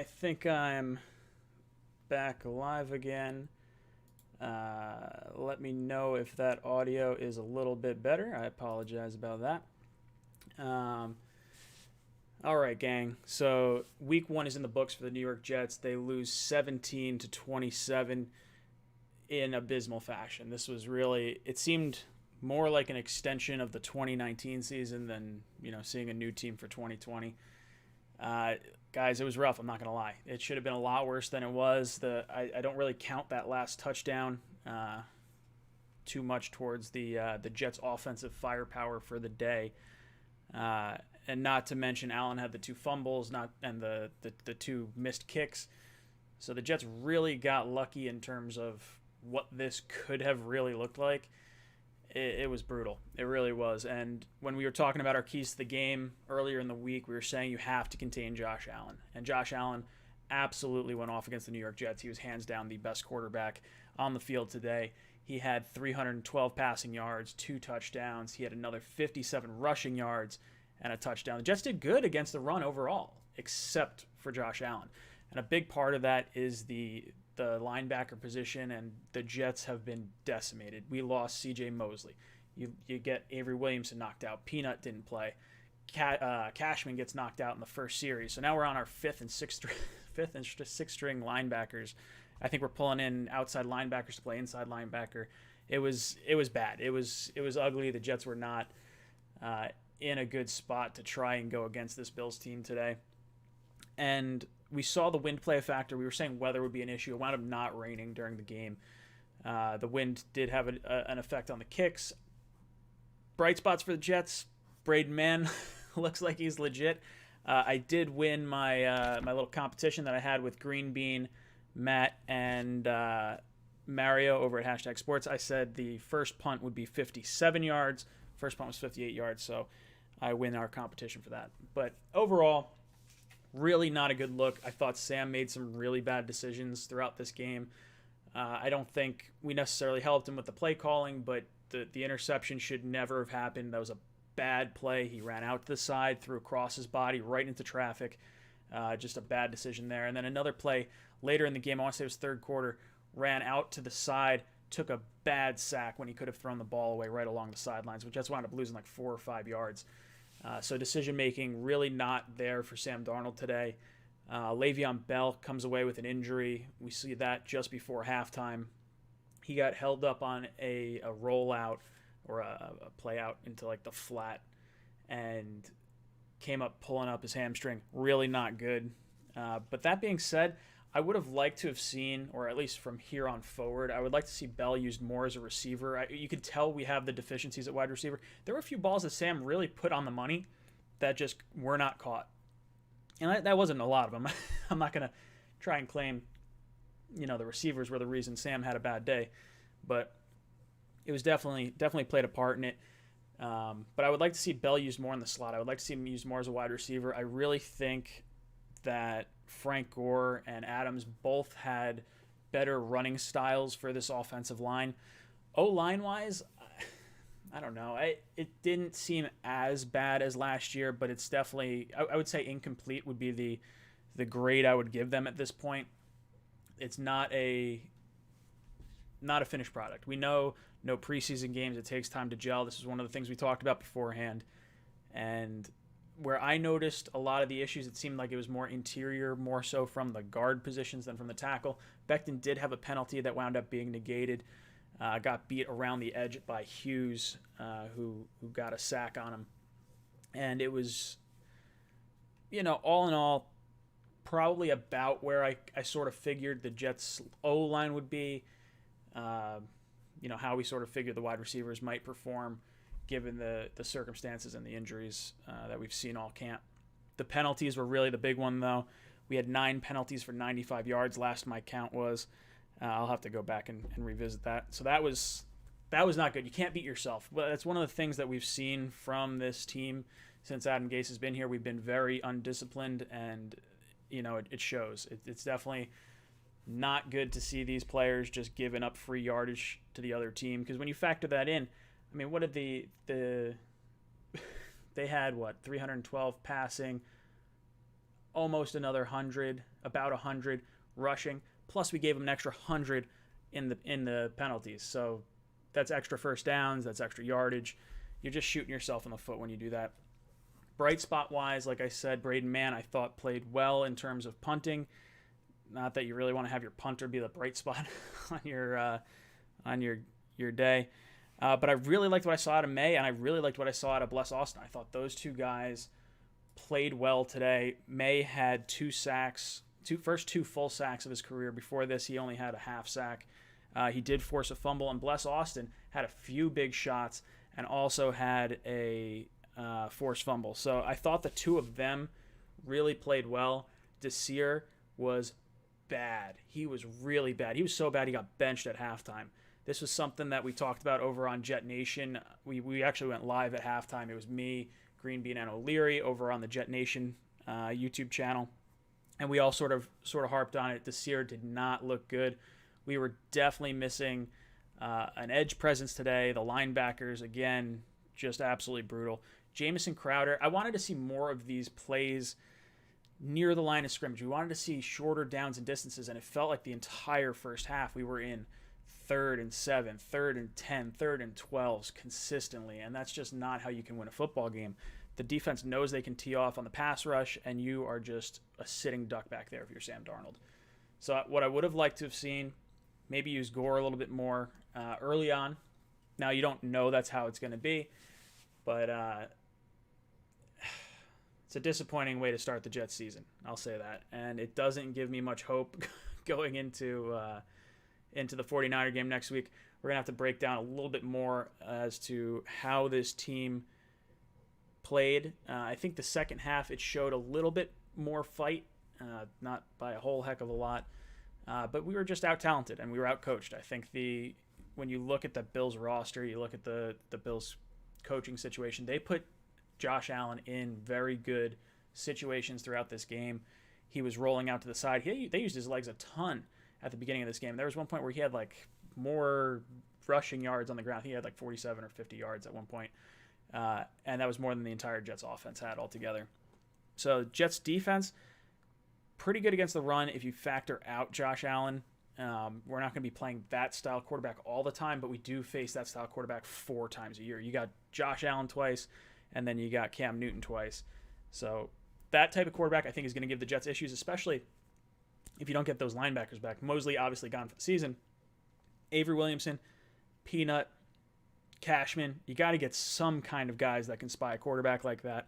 think I'm back live again. Let me know if that audio is a little bit better. I apologize about that. Um, all right, gang. So week one is in the books for the New York Jets. They lose 17-27 in abysmal fashion. This was really, it seemed more like an extension of the 2019 season than, seeing a new team for 2020. Uh, Guys, it was rough. I'm not gonna lie. It should have been a lot worse than it was. I don't really count that last touchdown too much towards the Jets' offensive firepower for the day, and not to mention Allen had the two fumbles, not and the two missed kicks. So the Jets really got lucky in terms of what this could have really looked like. It was brutal. It really was. And when we were talking about our keys to the game earlier in the week, we were saying you have to contain Josh Allen. And Josh Allen absolutely went off against the New York Jets. He was hands down the best quarterback on the field today. He had 312 passing yards, 2 touchdowns. He had another 57 rushing yards and a touchdown. The Jets did good against the run overall, except for Josh Allen. And a big part of that is the linebacker position, and the Jets have been decimated. We lost C.J. Mosley. You get Avery Williamson knocked out. Peanut didn't play. Cashman gets knocked out in the first series. So now we're on our fifth and sixth string linebackers. I think we're pulling in outside linebackers to play inside linebacker. It was bad. It was ugly. The Jets were not in a good spot to try and go against this Bills team today. And we saw the wind play a factor. We were saying weather would be an issue. It wound up not raining during the game. The wind did have an effect on the kicks. Bright spots for the Jets. Braden Mann looks like he's legit. I did win my my little competition that I had with Green Bean, Matt, and Mario over at Hashtag Sports. I said the first punt would be 57 yards. First punt was 58 yards, so I win our competition for that. But overall, really not a good look. I thought Sam made some really bad decisions throughout this game. I don't think we necessarily helped him with the play calling, but the interception should never have happened. That was a bad play. He ran out to the side, threw across his body right into traffic. Just a bad decision there. And then another play later in the game, I want to say it was third quarter, ran out to the side, took a bad sack when he could have thrown the ball away right along the sidelines, which just wound up losing like 4 or 5 yards. So decision-making really not there for Sam Darnold today. Le'Veon Bell comes away with an injury. We see that just before halftime. He got held up on a rollout or a play out into like the flat and came up pulling up his hamstring. Really not good. But that being said, I would have liked to have seen, or at least from here on forward, I would like to see Bell used more as a receiver. You could tell we have the deficiencies at wide receiver. There were a few balls that Sam really put on the money that just were not caught. And that wasn't a lot of them. I'm not going to try and claim, the receivers were the reason Sam had a bad day. But it was definitely played a part in it. But I would like to see Bell used more in the slot. I would like to see him used more as a wide receiver. I really think that Frank Gore and Adams both had better running styles for this offensive line. O-line wise, I don't know. It didn't seem as bad as last year, but it's definitely, I would say incomplete would be the grade I would give them at this point. It's not a finished product. We know no preseason games. It takes time to gel. This is one of the things we talked about beforehand. And where I noticed a lot of the issues, it seemed like it was more interior, more so from the guard positions than from the tackle. Becton did have a penalty that wound up being negated. Got beat around the edge by Hughes, who got a sack on him. And it was, all in all, probably about where I sort of figured the Jets' O-line would be. How we sort of figured the wide receivers might perform given the circumstances and the injuries that we've seen all camp. The penalties were really the big one, though. We had 9 penalties for 95 yards. Last my count was. I'll have to go back and revisit that. So that was not good. You can't beat yourself. Well, that's one of the things that we've seen from this team since Adam Gase has been here. We've been very undisciplined, and it shows. It's definitely not good to see these players just giving up free yardage to the other team, because when you factor that in, I mean, what did they had 312 passing, almost another 100, about 100 rushing. Plus, we gave them an extra 100 in the penalties. So that's extra first downs. That's extra yardage. You're just shooting yourself in the foot when you do that. Bright spot wise, like I said, Braden Mann I thought played well in terms of punting. Not that you really want to have your punter be the bright spot on your day. But I really liked what I saw out of May, and I really liked what I saw out of Bless Austin. I thought those two guys played well today. May had 2 sacks, first 2 full sacks of his career. Before this, he only had a half sack. He did force a fumble, and Bless Austin had a few big shots and also had a forced fumble. So I thought the two of them really played well. Desir was bad. He was really bad. He was so bad he got benched at halftime. This was something that we talked about over on Jet Nation. We actually went live at halftime. It was me, Greenbean, and O'Leary over on the Jet Nation YouTube channel. And we all sort of harped on it. Desir did not look good. We were definitely missing an edge presence today. The linebackers, again, just absolutely brutal. Jamison Crowder, I wanted to see more of these plays near the line of scrimmage. We wanted to see shorter downs and distances, and it felt like the entire first half we were in 3rd and 7, 3rd and 10, 3rd and 12s consistently, and that's just not how you can win a football game. The defense knows they can tee off on the pass rush, and you are just a sitting duck back there if you're Sam Darnold. So what I would have liked to have seen, maybe use Gore a little bit more early on. Now, you don't know that's how it's going to be, but it's a disappointing way to start the Jets season. I'll say that. And it doesn't give me much hope going into the 49er game next week. We're going to have to break down a little bit more as to how this team played. I think the second half, it showed a little bit more fight, not by a whole heck of a lot. But we were just out-talented and we were out-coached. I think when you look at the Bills roster, you look at the Bills coaching situation, they put Josh Allen in very good situations throughout this game. He was rolling out to the side. They used his legs a ton at the beginning of this game. There was one point where he had like more rushing yards on the ground. He had like 47 or 50 yards at one point. And that was more than the entire Jets offense had altogether. So Jets defense, pretty good against the run if you factor out Josh Allen. We're not going to be playing that style quarterback all the time, but we do face that style quarterback 4 times a year. You got Josh Allen twice, and then you got Cam Newton twice. So that type of quarterback I think is going to give the Jets issues, especially if you don't get those linebackers back. Mosley obviously gone for the season. Avery Williamson, Peanut, Cashman. You got to get some kind of guys that can spy a quarterback like that.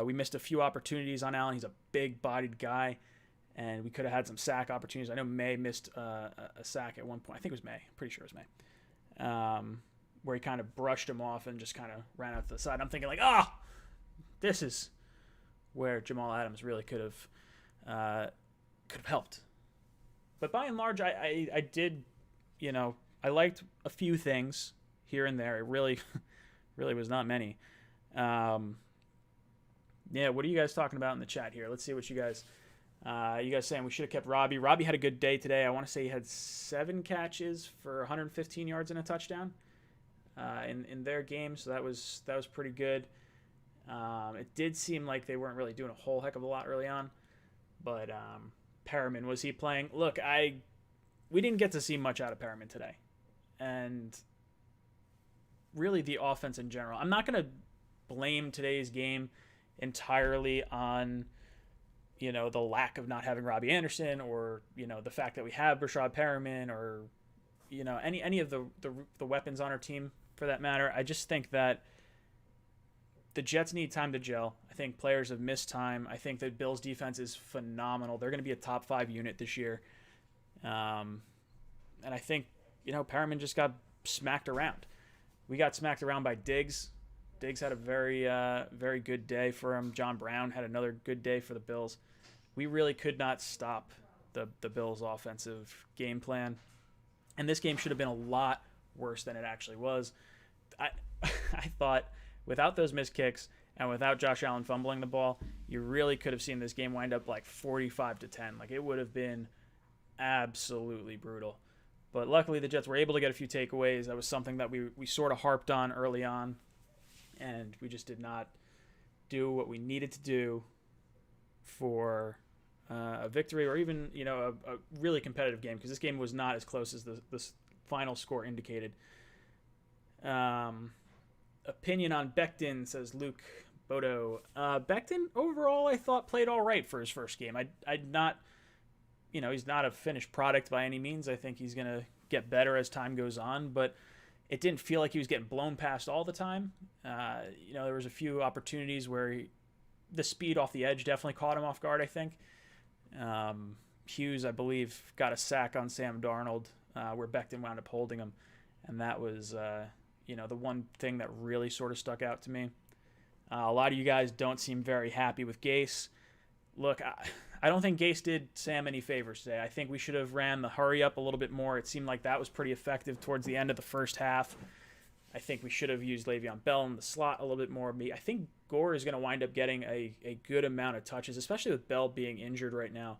We missed a few opportunities on Allen. He's a big-bodied guy, and we could have had some sack opportunities. I know May missed a sack at one point. I think it was May. I'm pretty sure it was May. Where he kind of brushed him off and just kind of ran out to the side. I'm thinking like, this is where Jamal Adams really could have helped. But by and large, I did, I liked a few things here and there. It really was not many. Yeah, what are you guys talking about in the chat here? Let's see what you guys saying we should have kept Robbie. Robbie had a good day today. I want to say he had 7 catches for 115 yards and a touchdown in their game, so that was pretty good. It did seem like they weren't really doing a whole heck of a lot early on, but Perriman, was he playing? Look, we didn't get to see much out of Perriman today, and really the offense in general. I'm not going to blame today's game entirely on the lack of not having Robbie Anderson, or the fact that we have Brashad Perriman, or any of the weapons on our team for that matter. I just think that the Jets need time to gel. I think players have missed time. I think that Bills defense is phenomenal. They're going to be a top 5 unit this year. And I think, Perriman just got smacked around. We got smacked around by Diggs. Diggs had a very, very good day for him. John Brown had another good day for the Bills. We really could not stop the Bills' offensive game plan. And this game should have been a lot worse than it actually was. I thought without those missed kicks and without Josh Allen fumbling the ball, you really could have seen this game wind up like 45-10. Like, it would have been absolutely brutal. But luckily the Jets were able to get a few takeaways. That was something that we sort of harped on early on, and we just did not do what we needed to do for a victory, or even a really competitive game, because this game was not as close as the final score indicated. Opinion on Becton, says Luke Bodo. Becton overall, I thought, played all right for his first game. I'd not, he's not a finished product by any means. I think he's gonna get better as time goes on, but it didn't feel like he was getting blown past all the time. There was a few opportunities where the speed off the edge definitely caught him off guard, I think. Hughes, I believe, got a sack on Sam Darnold where Becton wound up holding him, and that was the one thing that really sort of stuck out to me. A lot of you guys don't seem very happy with Gase. Look, I don't think Gase did Sam any favors today. I think we should have ran the hurry up a little bit more. It seemed like that was pretty effective towards the end of the first half. I think we should have used Le'Veon Bell in the slot a little bit more. I think Gore is going to wind up getting a good amount of touches, especially with Bell being injured right now.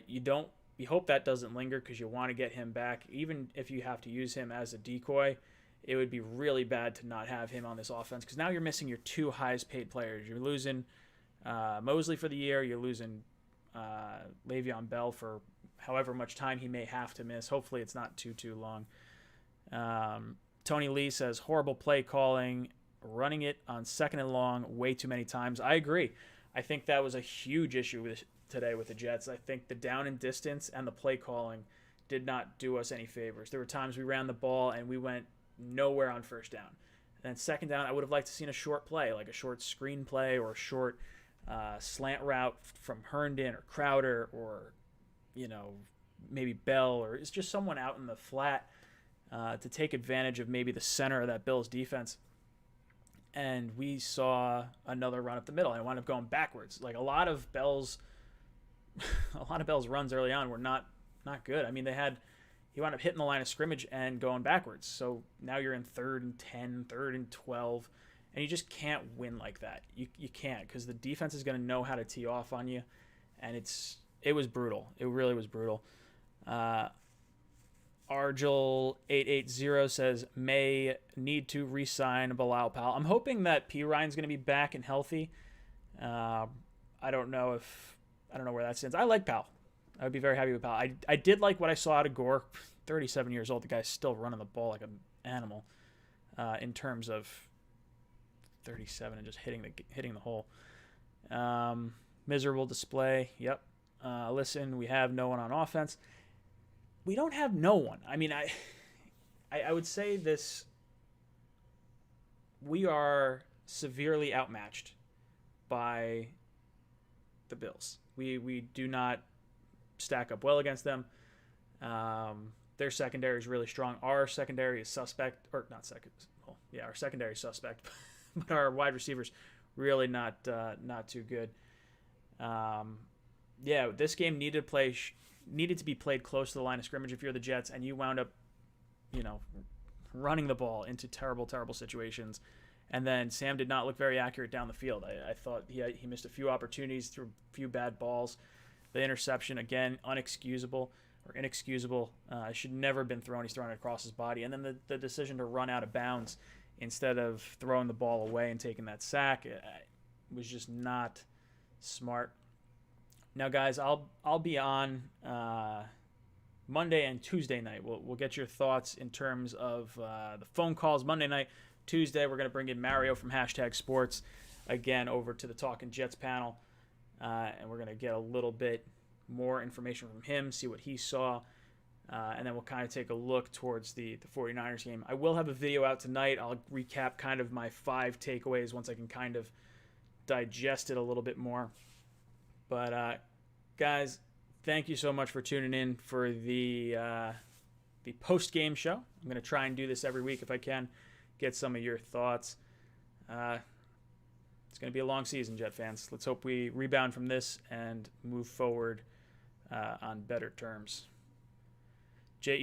You hope that doesn't linger, because you want to get him back. Even if you have to use him as a decoy, it would be really bad to not have him on this offense, because now you're missing your two highest paid players. You're losing Mosley for the year. You're losing Le'Veon Bell for however much time he may have to miss. Hopefully it's not too long. Tony Lee says, horrible play calling, running it on second and long way too many times. I agree. I think that was a huge issue today with the Jets. I think the down and distance and the play calling did not do us any favors. There were times we ran the ball and we went nowhere on first down. And then second down, I would have liked to seen a short play, like a short screen play or a short slant route from Herndon or Crowder or, maybe Bell, or it's just someone out in the flat to take advantage of maybe the center of that Bills defense. And we saw another run up the middle, and it wound up going backwards. Like a lot of Bell's runs early on were not good. I mean, he wound up hitting the line of scrimmage and going backwards. So now you're in 3rd and 10, 3rd and 12, and you just can't win like that. You can't, because the defense is going to know how to tee off on you, and it was brutal. It really was brutal. Argel880 says, may need to re-sign Bilal Powell. I'm hoping that P. Ryan's going to be back and healthy. I don't know where that stands. I like Powell. I would be very happy with Powell. I did like what I saw out of Gore. 37 years old. The guy's still running the ball like an animal in terms of 37 and just hitting the hole. Miserable display. Yep. Listen, we have no one on offense. We don't have no one. I mean, I would say this. We are severely outmatched by the Bills. We do not stack up well against them. Their secondary is really strong. Our secondary is suspect, or not second. Well, yeah, our secondary is suspect, but our wide receivers really not too good. This game needed to be played close to the line of scrimmage if you're the Jets, and you wound up, running the ball into terrible, terrible situations. And then Sam did not look very accurate down the field. I thought he missed a few opportunities, threw a few bad balls. The interception, again, inexcusable. Should never have been thrown. He's throwing it across his body. And then the decision to run out of bounds instead of throwing the ball away and taking that sack was just not smart. Now, guys, I'll be on Monday and Tuesday night. We'll get your thoughts in terms of the phone calls Monday night. Tuesday, we're going to bring in Mario from #Sports again over to the Talking Jets panel, and we're going to get a little bit more information from him, see what he saw, and then we'll kind of take a look towards the 49ers game. I will have a video out tonight. I'll recap kind of my 5 takeaways once I can kind of digest it a little bit more. But guys, thank you so much for tuning in for the post-game show. I'm going to try and do this every week if I can, get some of your thoughts. It's going to be a long season, Jet fans. Let's hope we rebound from this and move forward on better terms. JET